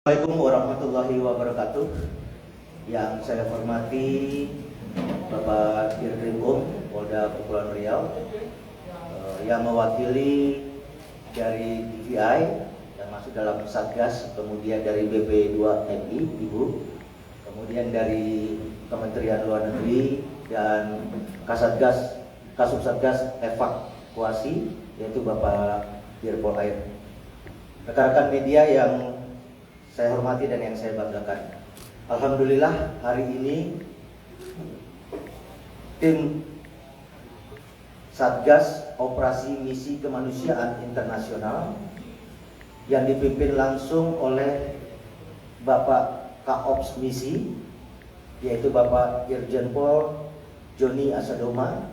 Assalamualaikum warahmatullahi wabarakatuh. Yang saya hormati Bapak Dirkrimum Polda Kepulauan Riau, yang mewakili dari DVI yang masuk dalam Satgas, kemudian dari BP2MI Ibu, kemudian dari Kementerian Luar Negeri dan Kasubsatgas Evakuasi, yaitu Bapak Dirpol Air. Rekan-rekan media yang saya hormati dan yang saya banggakan, alhamdulillah hari ini tim Satgas Operasi Misi Kemanusiaan Internasional yang dipimpin langsung oleh Bapak Kaops Misi, yaitu Bapak Irjen Pol Joni Asadoma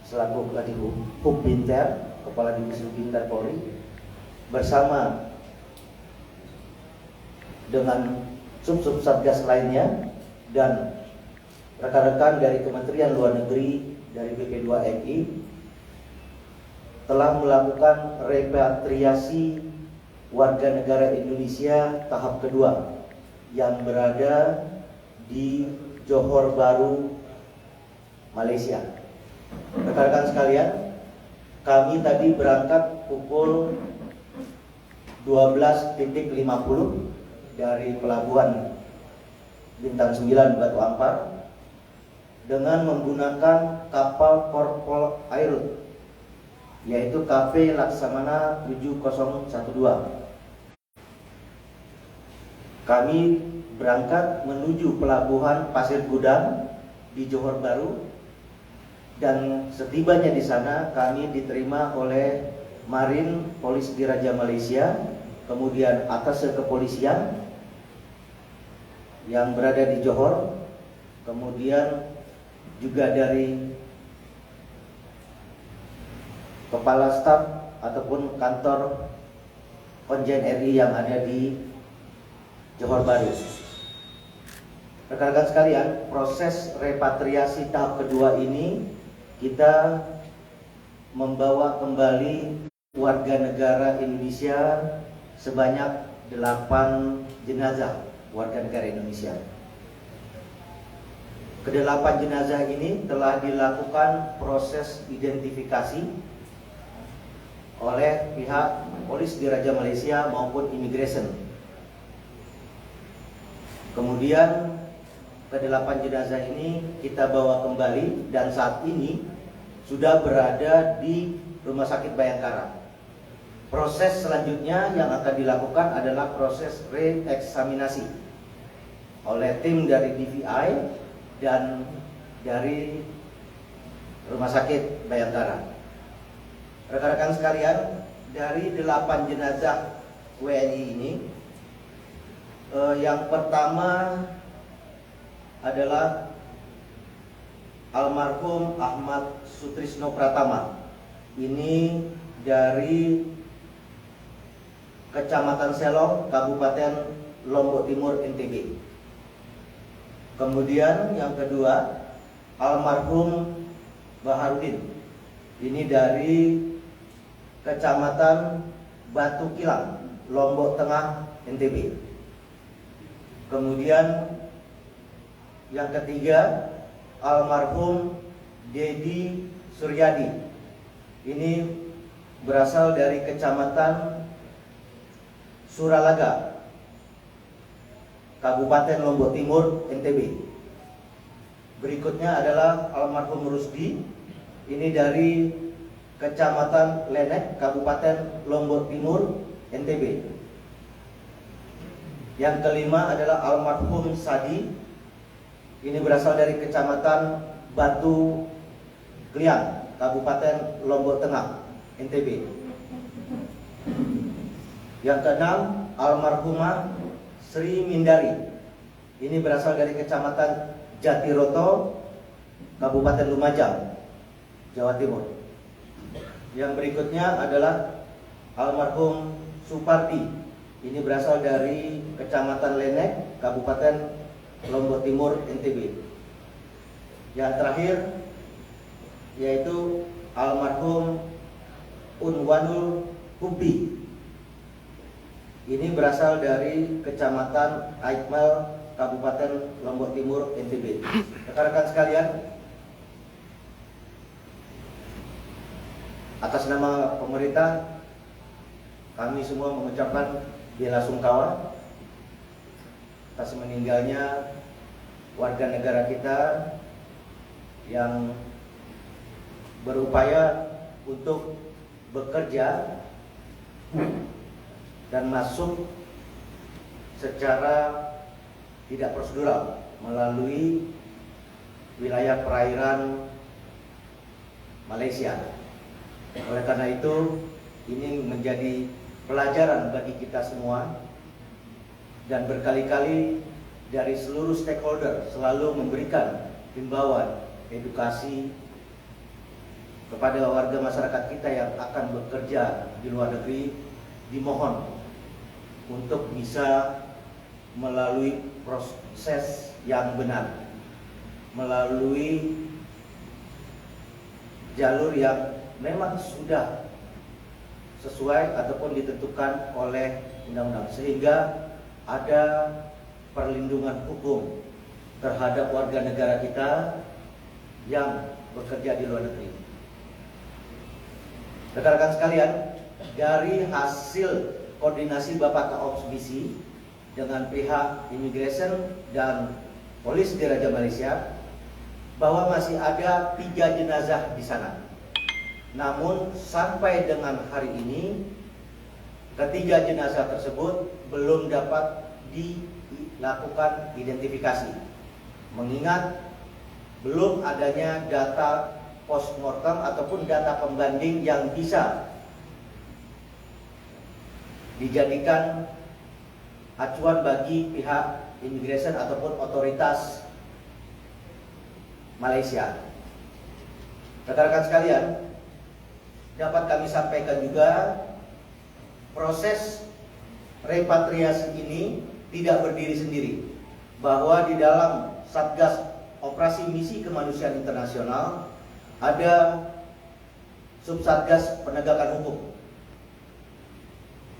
selaku Kadihub Binter, Kepala Divisi Binter Polri, bersama dengan sub-sub satgas lainnya dan rekan-rekan dari Kementerian Luar Negeri, dari BP2MI, telah melakukan repatriasi warga negara Indonesia tahap kedua yang berada di Johor Bahru, Malaysia. Rekan-rekan sekalian, kami tadi berangkat pukul 12.50 dari Pelabuhan Bintang 9 Batu Ampar dengan menggunakan kapal Korpol Airut, yaitu KP Laksamana 7012. Kami berangkat menuju Pelabuhan Pasir Gudang di Johor Bahru, dan setibanya di sana kami diterima oleh Marin Polis Diraja Malaysia, kemudian Atase Kepolisian yang berada di Johor, kemudian juga dari Kepala Staf ataupun kantor Konjen RI yang ada di Johor Bahru. Rekan-rekan sekalian, proses repatriasi tahap kedua ini kita membawa kembali warga negara Indonesia sebanyak 8 jenazah warga negara Indonesia. Kedelapan jenazah ini telah dilakukan proses identifikasi oleh pihak Polis Diraja Malaysia maupun Immigration. Kemudian kedelapan jenazah ini kita bawa kembali dan saat ini sudah berada di Rumah Sakit Bayangkara. Proses selanjutnya yang akan dilakukan adalah proses reeksaminasi oleh tim dari DVI dan dari Rumah Sakit Bayangkara. Rekan-rekan sekalian, dari 8 jenazah WNI ini, yang pertama adalah almarhum Ahmad Sutrisno Pratama. Ini dari Kecamatan Selong, Kabupaten Lombok Timur, NTB. Kemudian yang kedua, almarhum Baharudin. Ini dari Kecamatan Batu Kilang, Lombok Tengah, NTB. Kemudian yang ketiga, almarhum Dedi Suryadi. Ini berasal dari Kecamatan Suralaga, Kabupaten Lombok Timur, NTB. Berikutnya adalah almarhum Rusdi. Ini dari Kecamatan Lenek, Kabupaten Lombok Timur, NTB. Yang kelima adalah almarhum Sadi. Ini berasal dari Kecamatan Batu Kliang, Kabupaten Lombok Tengah, NTB. Yang keenam, almarhumah Sri Mindari. Ini berasal dari Kecamatan Jatiroto, Kabupaten Lumajang, Jawa Timur. Yang berikutnya adalah almarhum Supardi. Ini berasal dari Kecamatan Lenek, Kabupaten Lombok Timur, NTB. Yang terakhir yaitu almarhum Unwanul Hubbi. Ini berasal dari Kecamatan Aikmal, Kabupaten Lombok Timur, NTB. Rekan-rekan sekalian, atas nama pemerintah, kami semua mengucapkan bela sungkawa atas meninggalnya warga negara kita yang berupaya untuk bekerja dan masuk secara tidak prosedural melalui wilayah perairan Malaysia. Oleh karena itu, ini menjadi pelajaran bagi kita semua, dan berkali-kali dari seluruh stakeholder selalu memberikan himbauan, edukasi kepada warga masyarakat kita yang akan bekerja di luar negeri, dimohon untuk bisa melalui proses yang benar, melalui jalur yang memang sudah sesuai ataupun ditentukan oleh undang-undang, sehingga ada perlindungan hukum terhadap warga negara kita yang bekerja di luar negeri. Rekan-rekan sekalian, dari hasil koordinasi Bapak Kaops Misi dengan pihak Immigration dan Polis di Raja Malaysia, bahwa masih ada 3 jenazah di sana. Namun sampai dengan hari ini, ketiga jenazah tersebut belum dapat dilakukan identifikasi, mengingat belum adanya data postmortem ataupun data pembanding yang bisa dijadikan acuan bagi pihak Immigration ataupun otoritas Malaysia. Rekan-rekan sekalian, dapat kami sampaikan juga, proses repatriasi ini tidak berdiri sendiri, bahwa di dalam Satgas Operasi Misi Kemanusiaan Internasional ada Subsatgas Penegakan Hukum.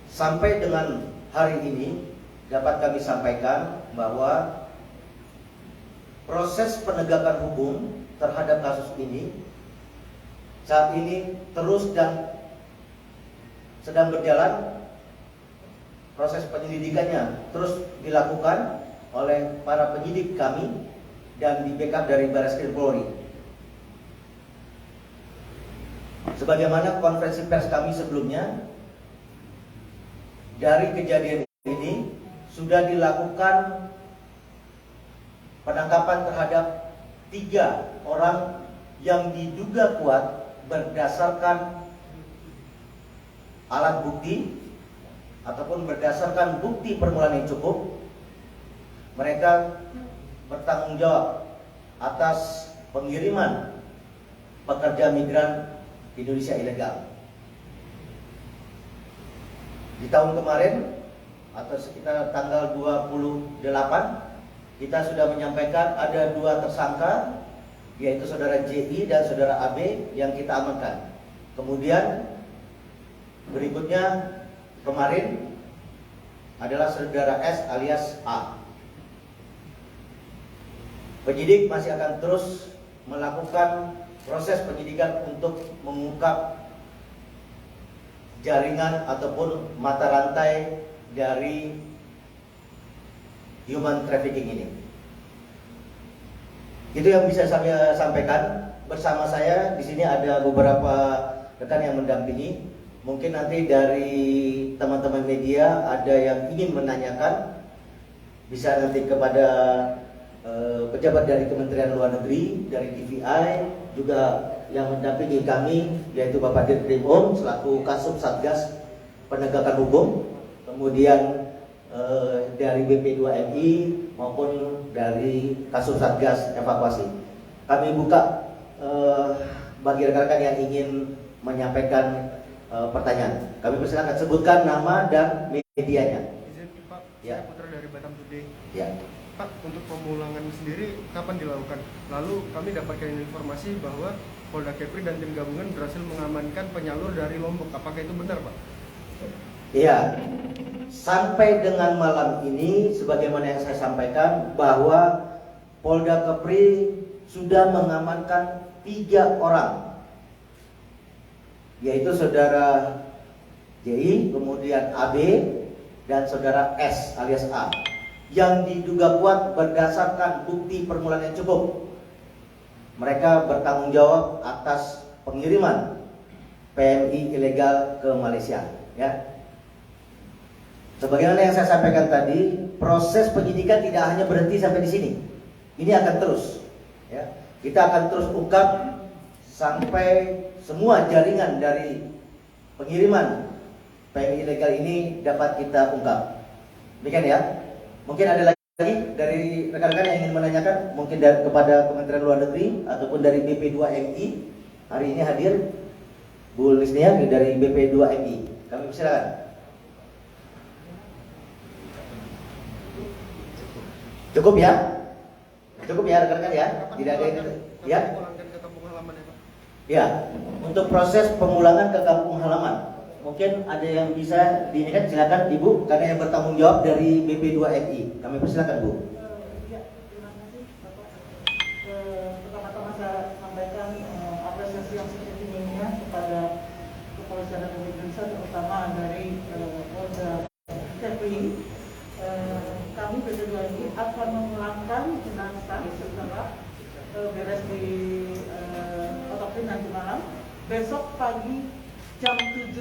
Sampai dengan hari ini dapat kami sampaikan bahwa proses penegakan hukum terhadap kasus ini saat ini terus dan sedang berjalan. Proses penyelidikannya terus dilakukan oleh para penyidik kami dan di backup dari Barreskrim Polri. Sebagaimana konferensi pers kami sebelumnya, dari kejadian ini sudah dilakukan penangkapan terhadap 3 orang yang diduga kuat berdasarkan alat bukti ataupun berdasarkan bukti permulaan yang cukup. Mereka bertanggung jawab atas pengiriman pekerja migran Indonesia ilegal. Di tahun kemarin atau sekitar tanggal 28, kita sudah menyampaikan ada 2 tersangka, yaitu saudara JI dan saudara AB yang kita amankan. Kemudian berikutnya kemarin adalah saudara S alias A. Penyidik masih akan terus melakukan proses penyidikan untuk mengungkap jaringan ataupun mata rantai dari human trafficking ini. Itu yang bisa saya sampaikan. Bersama saya di sini ada beberapa rekan yang mendampingi. Mungkin nanti dari teman-teman media ada yang ingin menanyakan, bisa nanti kepada pejabat dari Kementerian Luar Negeri, dari TVI, juga yang mendampingi kami, yaitu Bapak Dirkrim selaku Kasub Satgas Penegakan Hukum, kemudian dari BP2MI maupun dari Kasub Satgas Evakuasi. Kami buka bagi rekan-rekan yang ingin menyampaikan pertanyaan. Kami persilakan sebutkan nama dan medianya. Izin Pak, ya. saya Putra dari Batam Today. Ya. Pak, untuk pemulangan sendiri kapan dilakukan? Lalu kami dapatkan informasi bahwa Polda Kepri dan tim gabungan berhasil mengamankan penyalur dari Lombok. Apakah itu benar, Pak? Iya. Sampai dengan malam ini, sebagaimana yang saya sampaikan, bahwa Polda Kepri sudah mengamankan 3 orang, yaitu saudara JI, kemudian AB, dan saudara S alias A, yang diduga kuat berdasarkan bukti permulaan yang cukup. Mereka bertanggung jawab atas pengiriman PMI ilegal ke Malaysia, ya. Sebagaimana yang saya sampaikan tadi, proses penyidikan tidak hanya berhenti sampai di sini. Ini akan terus, ya. Kita akan terus ungkap sampai semua jaringan dari pengiriman PMI ilegal ini dapat kita ungkap. Demikian ya. Mungkin ada lagi dari rekan-rekan yang ingin menanyakan, mungkin kepada Kementerian Luar Negeri ataupun dari BP2MI. Hari ini hadir Bu Lisnia dari BP2MI. Kami persilakan. Cukup ya? Cukup ya rekan-rekan ya? Tidak ada yang ya? Ke kampung halaman ya, Pak? Ya, untuk proses pemulangan ke kampung halaman. Mungkin ada yang bisa diingatkan, silakan Ibu, karena yang bertanggung jawab dari BP2MI. Kami persilakan Bu. Ya, terima kasih Bapak. Pertama-tama saya sampaikan apresiasi yang setinggi-tingginya kepada Kepolisian Republik Indonesia, terutama dari Polda Kepri. Kami BP2MI akan memulangkan jenazah setelah beres di otopsi nanti malam. Besok pagi jam 7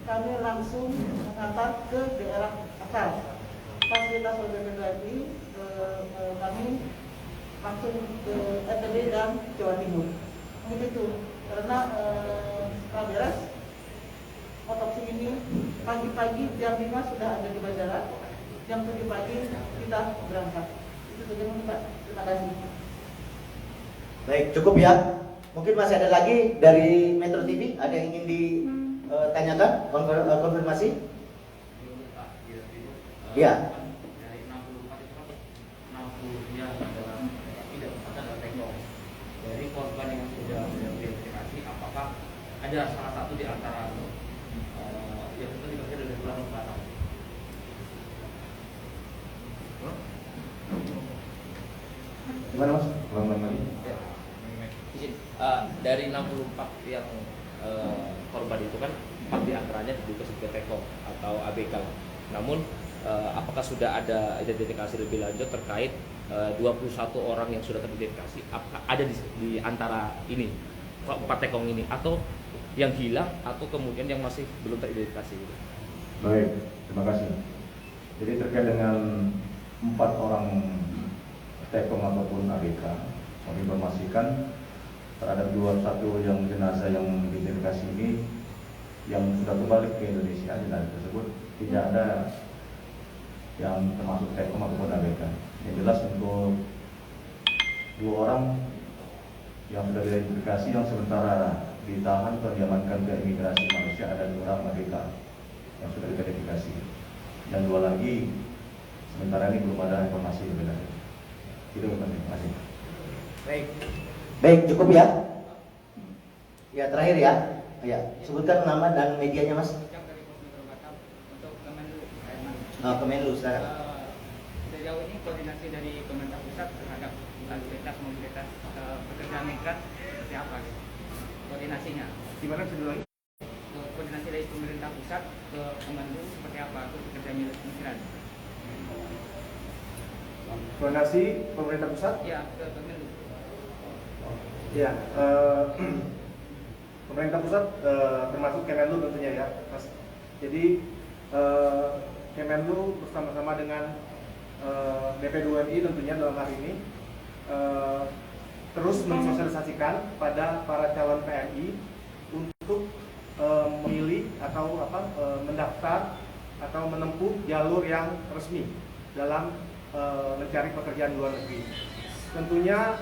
kami langsung mengantar ke daerah asal. Fasilitas BP2MI kami langsung ke NTB dan Jawa Timur. Begitu, karena setelah beres otopsi ini pagi-pagi jam 5 sudah ada di bandara. Jam 7 pagi kita berangkat. Itu saja Pak. Terima kasih. Baik, cukup ya. Mungkin masih ada lagi dari Metro TV, ada yang ingin ditanyakan, konfirmasi? Ya. Dari 64 itu kan 60-nya adalah tidak ada teknologi. Dari korban yang sudah diidentifikasi, apakah ada salah satu di antara yang itu dipakai dari bulan Batam? Gimana Mas? Ya. Izin, dari 64 yang korban itu kan 4 diantaranya diduga sebagai TEKO atau ABK. Namun apakah sudah ada identifikasi lebih lanjut terkait 21 orang yang sudah teridentifikasi? Apakah ada di antara ini 4 TEKO ini atau yang hilang atau kemudian yang masih belum teridentifikasi? Baik, terima kasih. Jadi terkait dengan 4 orang TEKOM ataupun ABK, kami informasikan terhadap 21 yang jenazah yang diidentifikasi ini yang sudah kembali ke Indonesia. Jenazah tersebut tidak ada yang termasuk TEKOM ataupun ABK. Yang jelas untuk 2 orang yang sudah diidentifikasi yang sementara ditahan atau diamankan ke imigrasi Malaysia, ada 2 orang ABK yang sudah diidentifikasi. Yang 2 lagi sementara ini belum ada informasi lebih lanjut. Itu terima kasih. Baik. Baik, cukup ya. Ya, terakhir ya. Ya, sebutkan nama dan medianya Mas. Dari Pos Metro Batam untuk Kemenlu. Kemenlu silakan. Sejauh ini koordinasi dari pemerintah pusat terhadap mobilitas pekerja migran seperti apa? Koordinasinya? Gimana bisa diulangi? Koordinasi dari pemerintah pusat ke Kemenlu seperti apa untuk pekerja migran? Koordinasi pemerintah pusat? Ya, ke Kemenlu. Ya, pemerintah pusat termasuk Kemenlu tentunya ya, Mas. Jadi Kemenlu bersama-sama dengan BP2MI tentunya dalam hari ini terus mensosialisasikan pada para calon PMI untuk memilih atau mendaftar atau menempuh jalur yang resmi dalam mencari pekerjaan di luar negeri. Tentunya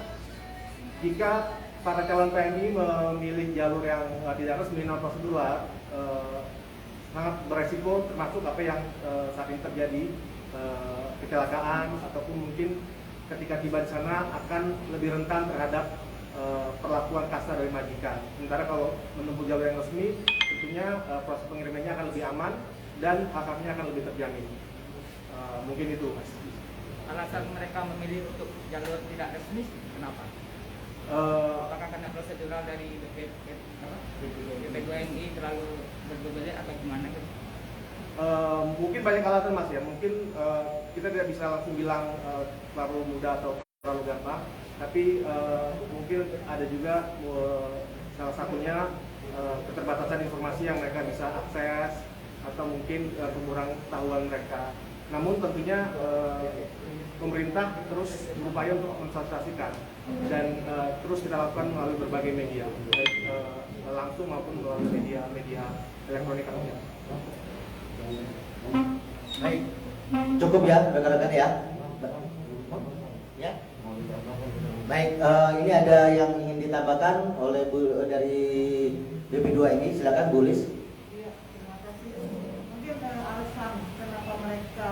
jika para calon PMI memilih jalur yang tidak resmi non prosedural, sangat beresiko termasuk apa yang saat ini terjadi, kecelakaan ataupun mungkin ketika tiba di sana akan lebih rentan terhadap perlakuan kasar dari majikan. Sementara kalau menempuh jalur yang resmi, tentunya proses pengirimannya akan lebih aman dan hak-haknya akan lebih terjamin. Mungkin itu, Mas. Alasan mereka memilih untuk jalur tidak resmi kenapa? Apakah karena prosedural dari BP2MI terlalu berbelit atau gimana gitu? Mungkin banyak alasan, Mas, ya. Mungkin kita tidak bisa langsung bilang terlalu mudah atau terlalu gampang, tapi mungkin ada juga salah satunya keterbatasan informasi yang mereka bisa akses atau mungkin kekurangan pengetahuan mereka. Namun tentunya pemerintah terus berupaya untuk mensosialisasikan dan terus kita lakukan melalui berbagai media, baik langsung maupun melalui media elektronik lainnya. Baik, cukup ya rekan-rekan ya. Ya. Baik, ini ada yang ingin ditambahkan oleh dari BP2 ini, silakan Bu Lis. Iya, terima kasih. Mungkin alasan kenapa mereka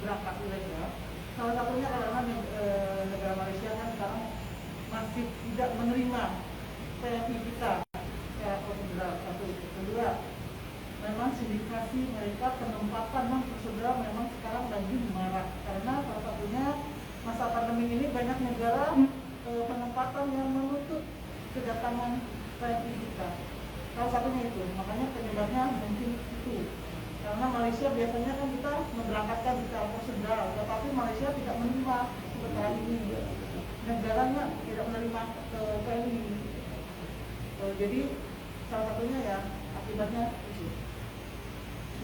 berangkat ilegal, salah satunya karena negara Malaysia kan sekarang masih tidak menerima PMI kita ya, prosedural. Satu, kedua, memang sindikasi mereka penempatan prosedural memang sekarang lagi marak karena salah satunya masa pandemi ini banyak negara penempatan yang menutup kedatangan PMI kita. Salah satunya itu, makanya penyebabnya mungkin itu. Karena Malaysia biasanya kan kita memberangkatkan secara prosedural, tetapi Malaysia tidak menerima seperti hari ini. Negaranya tidak menerima ke PMI. Jadi salah satunya ya akibatnya itu.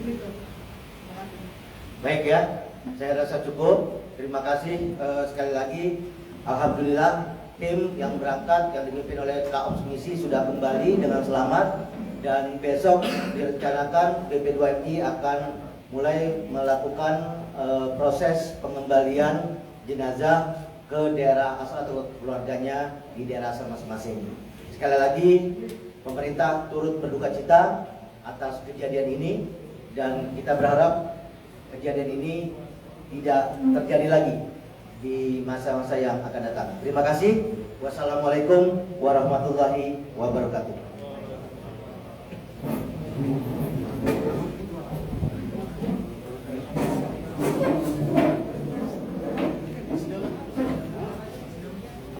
Begitu. Terima kasih. Baik ya, saya rasa cukup. Terima kasih sekali lagi. Alhamdulillah tim yang berangkat yang dipimpin oleh Kaops Misi sudah kembali dengan selamat dan besok direncanakan BP2MI akan mulai melakukan proses pengembalian jenazah ke daerah asal atau keluarganya di daerah asal masing-masing. Sekali lagi pemerintah turut berduka cita atas kejadian ini dan kita berharap kejadian ini tidak terjadi lagi di masa-masa yang akan datang. Terima kasih. Wassalamualaikum warahmatullahi wabarakatuh.